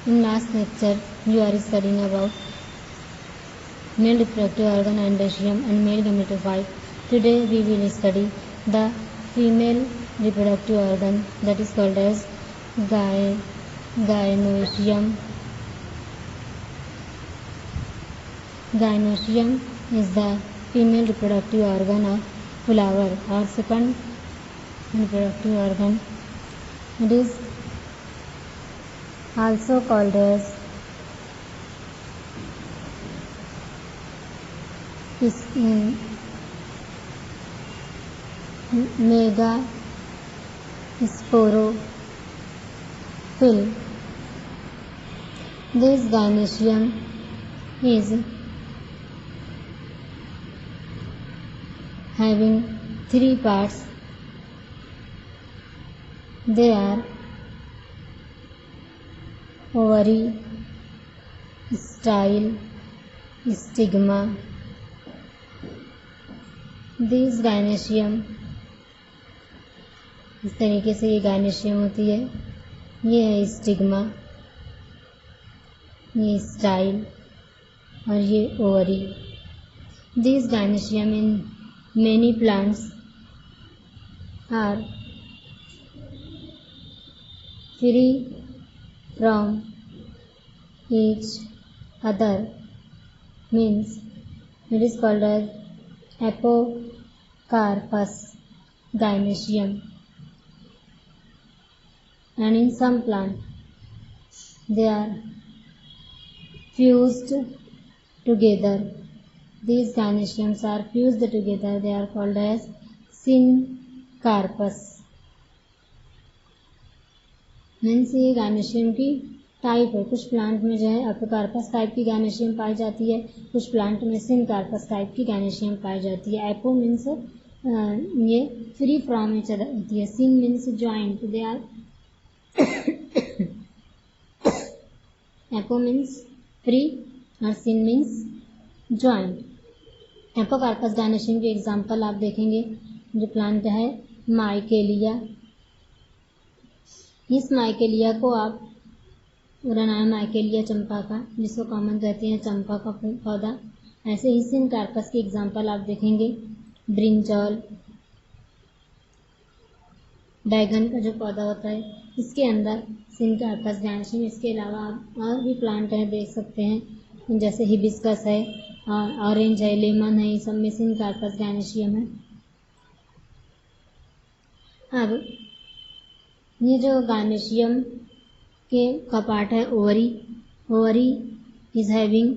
In last lecture, you are studying about male reproductive organ endometrium and male gametophyte. Today we will study the female reproductive organ, that is called as gynoecium. Gynoecium is the female reproductive organ of flower or second reproductive organ. It is also called as megasporophyll. This gynoecium is having three parts. They are ovary, style, stigma. This gynoecium, इस तरीके से ये gynoecium होती है. ये है stigma, ये style और ये ovary. This gynoecium in many plants are free from each other, means it is called as apocarpous gynoecium. And in some plant they are fused together. These gynoeciums are fused together. They are called as syncarpous. Means ये gynoecium की type है. कुछ plant में जो है apocarpous type की gynoecium पाई जाती है, कुछ प्लांट में सिनकार्पस टाइप की गायनेशियम पाई जाती है. एपो मीन्स ये फ्री फ्रॉम ईच अदर होती है. Syn means joint. They are apo means free और syn means joint. Apocarpous gynoecium के एग्जाम्पल आप देखेंगे. जो प्लांट है माइकेलिया. इस माइकेलिया को आप पूरा नाम माइकेलिया चंपा का, जिसको कॉमन कहते हैं चंपा का पौधा. ऐसे ही सिनकार्पस के एग्जाम्पल आप देखेंगे. ब्रिंजॉल, बैगन का जो पौधा होता है, इसके अंदर सिनकार्पस गायनेशियम. इसके अलावा आप और भी प्लांट है देख सकते हैं, जैसे हिबिस्कस है, ऑरेंज है, लेमन है. सब में सिनकार्पस गायनेशियम है. अब ये जो गायनेशियम के का पार्ट है ovary. Ovary is having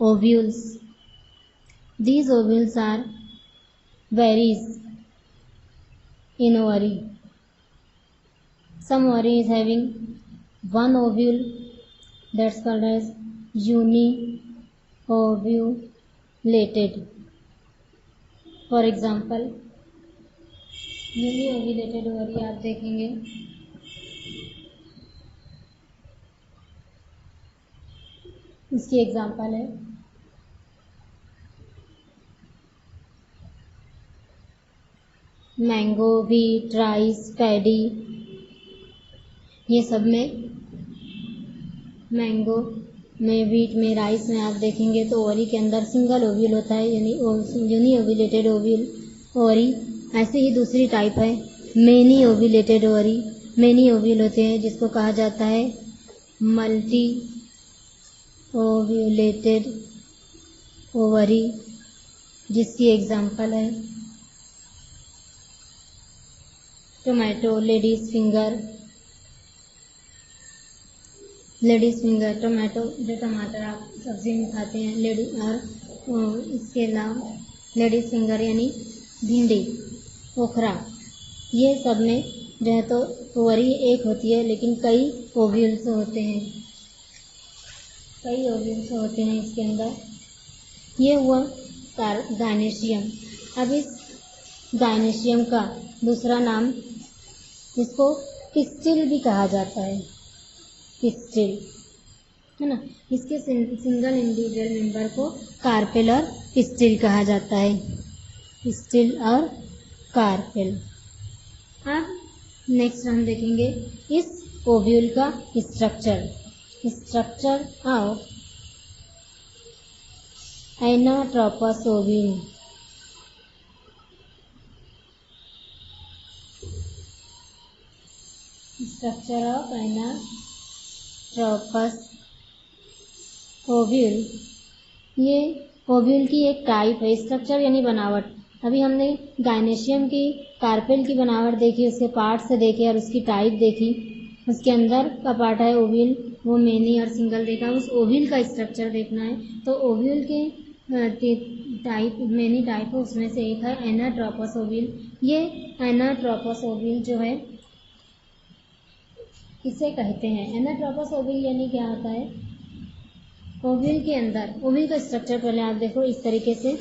ovules. These ovules are varies in ovary. Some ovary is having one ovule, that's called as uniovulated. For example, uniovulated ovary आप देखेंगे. इसकी एग्जाम्पल है मैंगो, व्हीट, राइस, पैडी. ये सब में mango में, wheat में, rice में आप देखेंगे तो ओवरी के अंदर सिंगल ओव्यूल होता है, यानी यूनी ओव्यूलेटेड ओवरी. ऐसे ही दूसरी टाइप है मेनी ओव्यूलेटेड ओवरी. मेनी ओव्यूल होते हैं, जिसको कहा जाता है मल्टी ओव्यूलेटेड ओवरी, जिसकी एग्जाम्पल है tomato, ladies finger. Ladies finger tomato, जो टमाटर आप सब्जी में खाते हैं, और इसके अलावा लेडीज फिंगर यानी भिंडी, ओखरा. ये सब में जो है तो ओवरी एक होती है, लेकिन कई ओव्यूल्स होते हैं. कई ओव्यूल्स होते हैं इसके अंदर. ये हुआ गायनेशियम. अब इस गायनेशियम का दूसरा नाम, इसको पिस्टिल भी कहा जाता है. पिस्टिल है ना. इसके सिंगल इंडिविजुअल मेंबर को कार्पेल और पिस्टिल कहा जाता है. पिस्टिल और कार्पेल. अब नेक्स्ट हम देखेंगे इस ओव्यूल का structure. Structure of anatropous ovule. Structure of anatropous ovule, ये ओव्यूल की एक टाइप है। स्ट्रक्चर यानी बनावट। अभी हमने गायनेशियम की कार्पेल की बनावट देखी, उसके पार्ट्स देखे और उसकी टाइप देखी। उसके अंदर का पार्ट है ओव्यूल, वो मेनी और सिंगल देखा। उस ओव्यूल का स्ट्रक्चर देखना है तो ओव्यूल के टाइप मेनी टाइप है, उसमें से एक है एनाट्रोपस ओव्यूल। ये एनाट्रोपस ओव्यूल जो है इसे कहते हैं एनाट्रोपस ओव्यूल। यानी क्या होता है, ओव्यूल के अंदर ओव्यूल का स्ट्रक्चर पहले आप देखो। इस तरीके से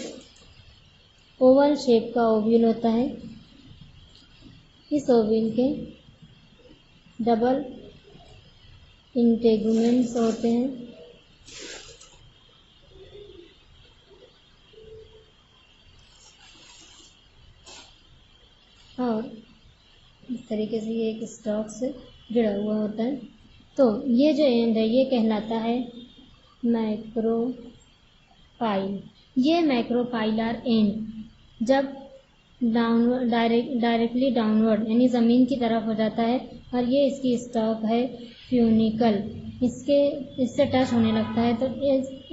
ओवल शेप का ओव्यूल होता है। इस ओव्यूल के डबल इंटेगुमेंट्स होते हैं। और इस तरीके से ये एक स्टॉक से जुड़ा हुआ होता है। तो ये जो एंड है ये कहलाता है मैक्रोपाइल। ये मैक्रोपाइलर एंड जब डाउनवर्ड डायरेक्टली डाउनवर्ड यानी ज़मीन की तरफ हो जाता है और ये इसकी स्टॉक है फ्यूनिकल, इससे टच होने लगता है तो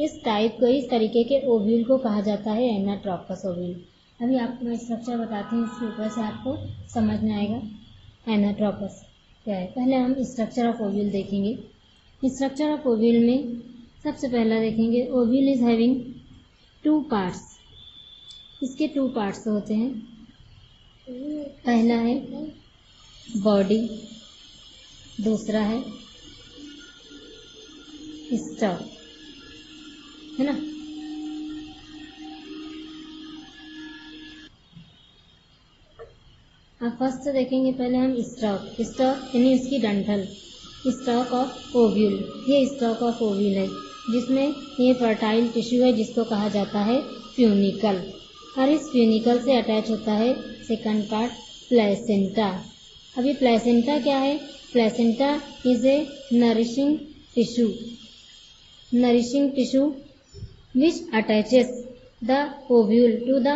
इस टाइप को, इस तरीके के ओव्यूल को कहा जाता है एनाट्रोपस ओव्यूल। अभी आपको मैं स्ट्रक्चर बताती हूँ, इसके ऊपर से आपको समझ में आएगा एनाट्रोपस क्या है। पहले हम स्ट्रक्चर ऑफ ओव्यूल देखेंगे। स्ट्रक्चर ऑफ ओव्यूल में सबसे पहला देखेंगे, ओव्यूल इज हैविंग 2 पार्ट्स। इसके 2 पार्ट्स होते हैं। पहला है बॉडी, दूसरा है स्टॉक, है ना। अब फर्स्ट देखेंगे पहले हम स्टॉक यानी इसकी डंठल, स्टॉक ऑफ ओव्यूल। ये स्टॉक ऑफ ओव्यूल है जिसमें ये फर्टाइल टिश्यू है जिसको कहा जाता है फ्यूनिकल, और इस फ्यूनिकल से अटैच होता है सेकंड पार्ट प्लेसेंटा। अभी प्लेसेंटा क्या है, placenta is a nourishing tissue which attaches the ovule to the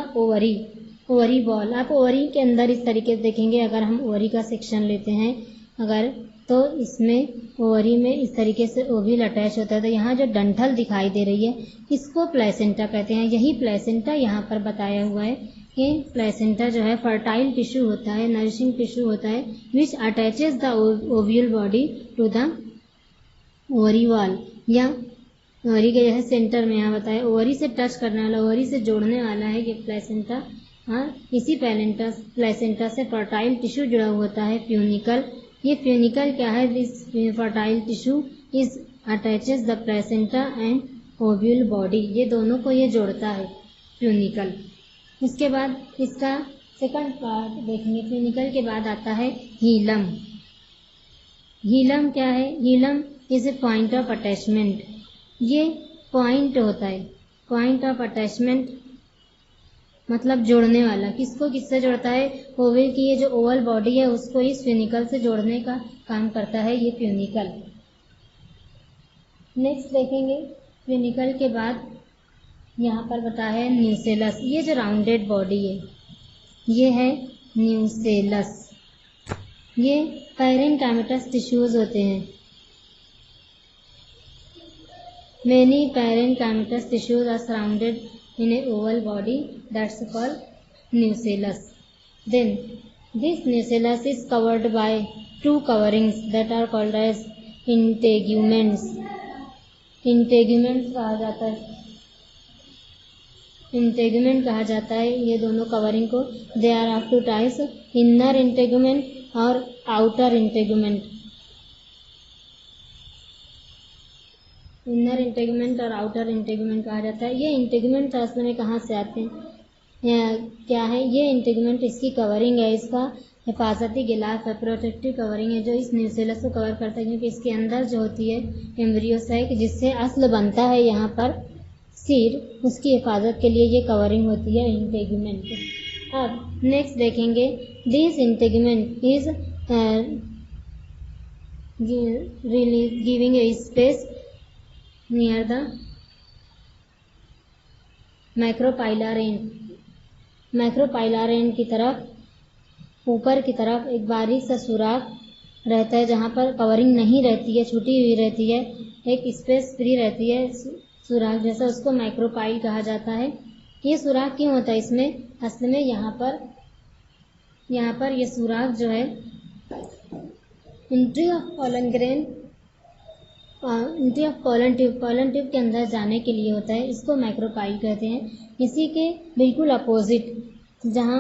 ovary wall. आप ओवरी के अंदर इस तरीके से देखेंगे, अगर हम ओवरी का सेक्शन लेते हैं अगर, तो इसमें ओवरी में इस तरीके से ओव्यूल अटैच होता है। तो यहाँ जो डंठल दिखाई दे रही है इसको प्लेसेंटा कहते हैं। यही प्लेसेंटा यहाँ पर बताया हुआ है कि प्लेसेंटा जो है फर्टाइल टिश्यू होता है, नरिशिंग टिश्यू होता है, which attaches the ovule body to the ovary wall, या ओवरी के यह सेंटर में यहाँ बताया ओवरी से टच करने वाला, ओवरी से जोड़ने वाला है ये प्लेसेंटा। हाँ, इसी प्लेसेंटा से फर्टाइल टिश्यू जुड़ा होता है फ्यूनिकल। ये फ्यूनिकल क्या है, this fertile tissue is attaches the placenta and ovule body. ये दोनों को ये जोड़ता है फ्यूनिकल। इसके बाद इसका सेकंड पार्ट देखेंगे। फ्यूनिकल के बाद आता है हीलम। हीलम क्या है, hilum is a point of attachment. ये पॉइंट होता है, पॉइंट ऑफ अटैचमेंट मतलब जोड़ने वाला। किसको किससे जोड़ता है, ओवल की ये जो ओवल बॉडी है उसको इस फ्यूनिकल से जोड़ने का काम करता है ये फ्यूनिकल। नेक्स्ट देखेंगे, फ्यूनिकल के बाद यहाँ पर बताया है न्यूसेलस। ये जो राउंडेड बॉडी है ये है न्यूसेलस। ये पैरेन्काइमेटस टिश्यूज होते हैं। Many parenchymatous tissues are surrounded in a oval body that's called nucellus. Then this nucellus is covered by 2 coverings that are called as integuments. Integuments कहा जाता है, इंटेगुमेंट कहा जाता है ये दोनों कवरिंग को। They are of 2 types, inner integument और आउटर इंटेगुमेंट। इनर इंटेगुमेंट और आउटर इंटेगुमेंट कहा जाता है। ये इंटेगुमेंट असल में कहाँ से आते हैं, क्या है, ये इंटेगुमेंट इसकी कवरिंग है, इसका हिफाजती गिलाफ है, प्रोटेक्टिव कवरिंग है जो इस न्यूसेलस को कवर करता है, क्योंकि इसके अंदर जो होती है एम्ब्रियोसाइक जिससे असल बनता है यहाँ पर सीड, उसकी हिफाजत के लिए ये कवरिंग होती है इंटेगुमेंट। अब नेक्स्ट देखेंगे, this integument is giving a space near the macropylar end. Macropylar end की तरफ ऊपर की तरफ एक बारीक सा सुराख रहता है जहाँ पर कवरिंग नहीं रहती है, छुटी हुई रहती है, एक स्पेस फ्री रहती है सुराख जैसा, उसको मैक्रोपाइल कहा जाता है। ये सुराख क्यों होता है इसमें? असल में यहाँ पर ये सुराख जो है entry of pollen grain, entry of pollen tube के अंदर जाने के लिए होता है, इसको मैक्रोपाइल कहते हैं। इसी के बिल्कुल अपोजिट जहाँ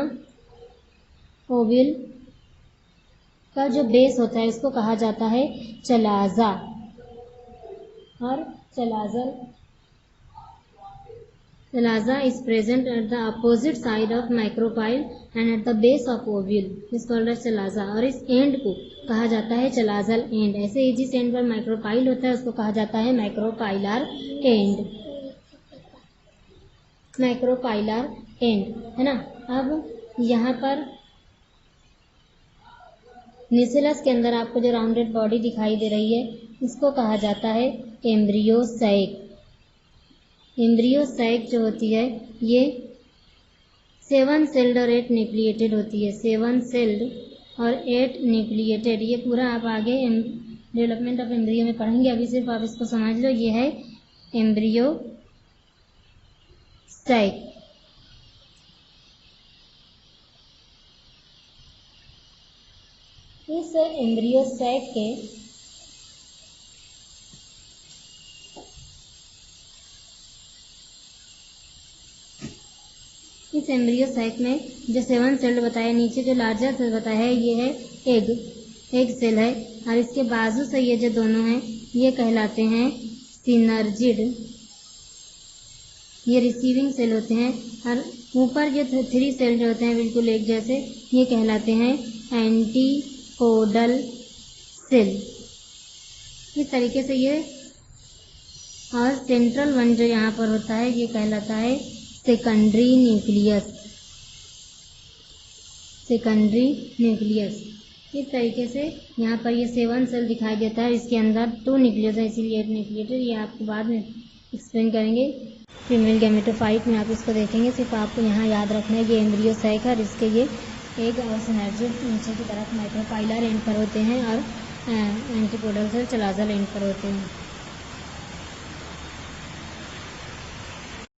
ओव्यूल का जो बेस होता है उसको कहा जाता है चलाज़ा, और चलाज़ा is present at the opposite side of macropyle and at the base of ovule is called as चलाज़ा, और इस एंड को कहा जाता है चलाज़ल एंड। ऐसे ही जिस एंड पर मैक्रोपाइल होता है उसको कहा जाता है मैक्रोपाइलर एंड, मैक्रोपाइलर एंड, है ना। अब यहाँ पर न्यूसेलस के अंदर आपको जो राउंडेड बॉडी दिखाई दे रही है इसको कहा जाता है एम्ब्रियोसैक। एम्ब्रियोसैक जो होती है ये 7 सेल्ड और 8 न्यूक्लिएटेड होती है, 7 सेल्ड और 8 न्यूक्लिएटेड। ये पूरा आप आगे डेवलपमेंट ऑफ एम्ब्रियो में पढ़ेंगे, अभी सिर्फ आप इसको समझ लो, ये है एम्ब्रियोसैक। इस एम्ब्रियोसैक के में जो 7 सेल बताया, नीचे जो लार्जर सेल बताया है ये है एग सेल है, और इसके बाजू से ये जो दोनों हैं ये कहलाते हैं सिनर्जिड, ये रिसीविंग सेल होते हैं, और ऊपर जो 3 सेल जो होते हैं बिल्कुल एक जैसे ये कहलाते हैं एंटीपोडल सेल। इस तरीके से ये, और सेंट्रल वन जो यहाँ पर होता है ये कहलाता है सेकेंडरी न्यूक्लियस। इस तरीके से यहाँ पर ये 7 सेल दिखाई देता है, इसके अंदर 2 न्यूक्लियस है, इसीलिए 8 न्यूक्लिएटेड। ये आपको बाद में एक्सप्लेन करेंगे फीमेल गैमेटोफाइट में, आप इसको देखेंगे। सिर्फ आपको यहाँ याद रखना है ये एम्ब्रियोसैक है, और इसके ये एग और सिनर्जिड नीचे की तरफ मैक्रोपाइलर एंड पर होते हैं, और एंटीपोडल सेल चलाज़ल एंड पर होते हैं।